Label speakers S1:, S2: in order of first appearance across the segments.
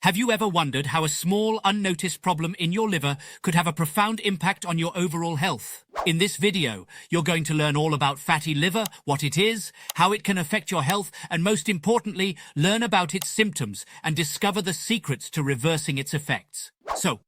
S1: Have you ever wondered how a small, unnoticed problem in your liver could have a profound impact on your overall health? In this video, you're going to learn all about fatty liver, what it is, how it can affect your health, and most importantly, learn about its symptoms and discover the secrets to reversing its effects. So,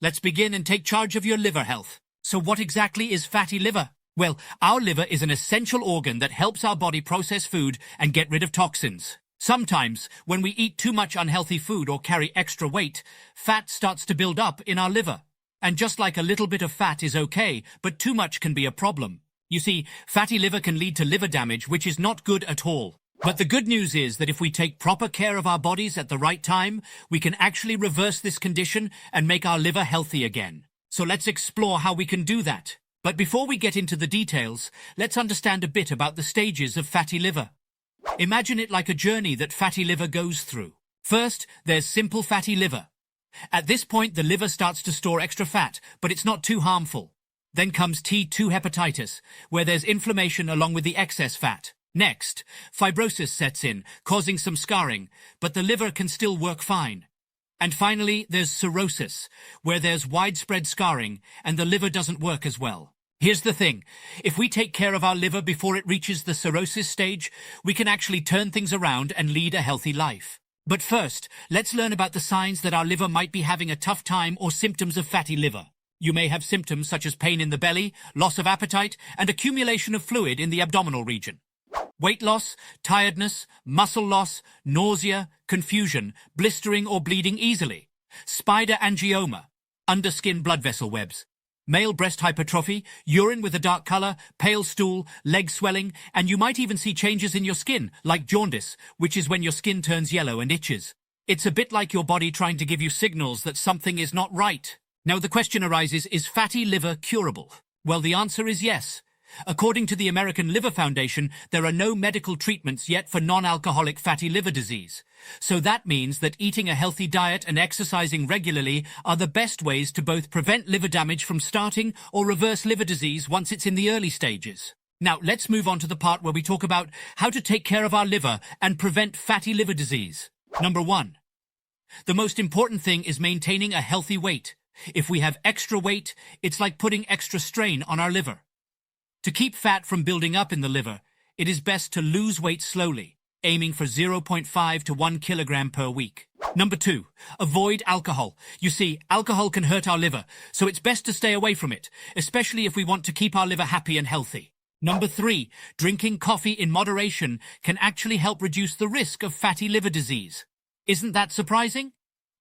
S1: let's begin and take charge of your liver health. So what exactly is fatty liver? Well, our liver is an essential organ that helps our body process food and get rid of toxins. Sometimes, when we eat too much unhealthy food or carry extra weight, fat starts to build up in our liver. And just like a little bit of fat is okay, but too much can be a problem. You see, fatty liver can lead to liver damage, which is not good at all. But the good news is that if we take proper care of our bodies at the right time, we can actually reverse this condition and make our liver healthy again. So let's explore how we can do that. But before we get into the details, let's understand a bit about the stages of fatty liver. Imagine it like a journey that fatty liver goes through. First, there's simple fatty liver. At this point, the liver starts to store extra fat, but it's not too harmful. Then comes T2 hepatitis, where there's inflammation along with the excess fat. Next, fibrosis sets in, causing some scarring, but the liver can still work fine. And finally, there's cirrhosis, where there's widespread scarring and the liver doesn't work as well. Here's the thing, if we take care of our liver before it reaches the cirrhosis stage, we can actually turn things around and lead a healthy life. But first, let's learn about the signs that our liver might be having a tough time or symptoms of fatty liver. You may have symptoms such as pain in the belly, loss of appetite, and accumulation of fluid in the abdominal region. Weight loss, tiredness, muscle loss, nausea, confusion, blistering or bleeding easily, spider angioma, underskin blood vessel webs, male breast hypertrophy, urine with a dark color, pale stool, leg swelling, and you might even see changes in your skin, like jaundice, which is when your skin turns yellow and itches. It's a bit like your body trying to give you signals that something is not right. Now the question arises, is fatty liver curable? Well, the answer is yes. According to the American Liver Foundation, there are no medical treatments yet for non-alcoholic fatty liver disease. So that means that eating a healthy diet and exercising regularly are the best ways to both prevent liver damage from starting or reverse liver disease once it's in the early stages. Now, let's move on to the part where we talk about how to take care of our liver and prevent fatty liver disease. Number 1. The most important thing is maintaining a healthy weight. If we have extra weight, it's like putting extra strain on our liver. To keep fat from building up in the liver, it is best to lose weight slowly, aiming for 0.5 to 1 kilogram per week. Number 2, avoid alcohol. You see, alcohol can hurt our liver, so it's best to stay away from it, especially if we want to keep our liver happy and healthy. Number 3, drinking coffee in moderation can actually help reduce the risk of fatty liver disease. Isn't that surprising?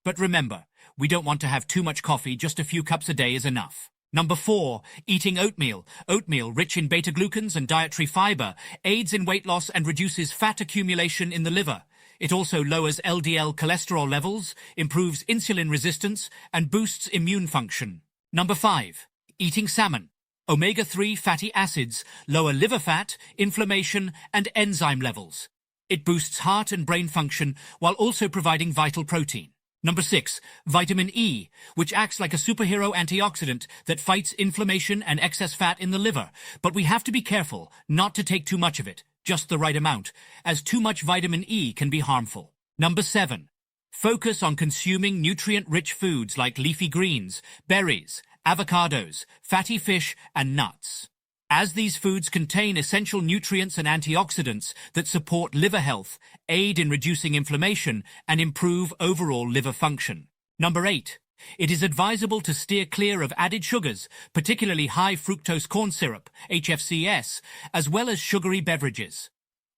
S1: But remember, we don't want to have too much coffee, just a few cups a day is enough. Number 4, eating oatmeal. Oatmeal, rich in beta-glucans and dietary fiber, aids in weight loss and reduces fat accumulation in the liver. It also lowers LDL cholesterol levels, improves insulin resistance, and boosts immune function. Number 5, eating salmon. Omega-3 fatty acids lower liver fat, inflammation, and enzyme levels. It boosts heart and brain function while also providing vital protein. Number 6, vitamin E, which acts like a superhero antioxidant that fights inflammation and excess fat in the liver. But we have to be careful not to take too much of it, just the right amount, as too much vitamin E can be harmful. Number 7, focus on consuming nutrient-rich foods like leafy greens, berries, avocados, fatty fish, and nuts, as these foods contain essential nutrients and antioxidants that support liver health, aid in reducing inflammation, and improve overall liver function. Number 8. It is advisable to steer clear of added sugars, particularly high fructose corn syrup, HFCS, as well as sugary beverages.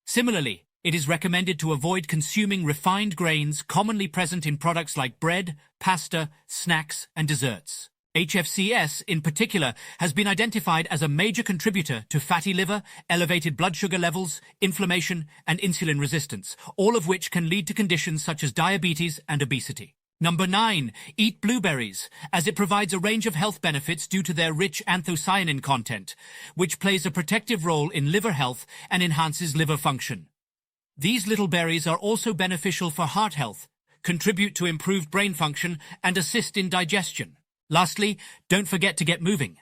S1: Similarly, it is recommended to avoid consuming refined grains commonly present in products like bread, pasta, snacks, and desserts. HFCS, in particular, has been identified as a major contributor to fatty liver, elevated blood sugar levels, inflammation, and insulin resistance, all of which can lead to conditions such as diabetes and obesity. Number 9, eat blueberries, as it provides a range of health benefits due to their rich anthocyanin content, which plays a protective role in liver health and enhances liver function. These little berries are also beneficial for heart health, contribute to improved brain function, and assist in digestion. Lastly, don't forget to get moving.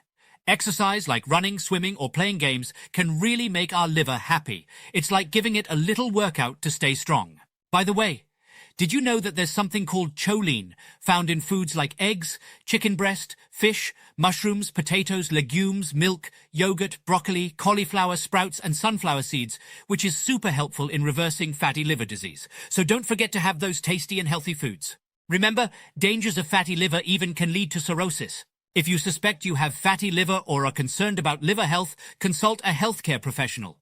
S1: Exercise like running, swimming, or playing games can really make our liver happy. It's like giving it a little workout to stay strong. By the way, Did you know that there's something called choline, found in foods like eggs, chicken breast, fish, mushrooms, potatoes, legumes, milk, yogurt, broccoli, cauliflower, sprouts, and sunflower seeds, which is super helpful in reversing fatty liver disease. So don't forget to have those tasty and healthy foods. Remember, dangers of fatty liver even can lead to cirrhosis. If you suspect you have fatty liver or are concerned about liver health, consult a healthcare professional,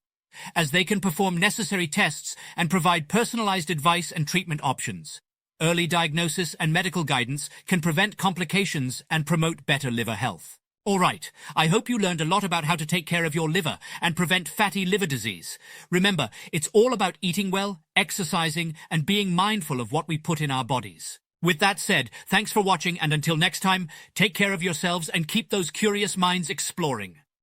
S1: as they can perform necessary tests and provide personalized advice and treatment options. Early diagnosis and medical guidance can prevent complications and promote better liver health. All right, I hope you learned a lot about how to take care of your liver and prevent fatty liver disease. Remember, it's all about eating well, exercising, and being mindful of what we put in our bodies. With that said, thanks for watching, and until next time, take care of yourselves and keep those curious minds exploring.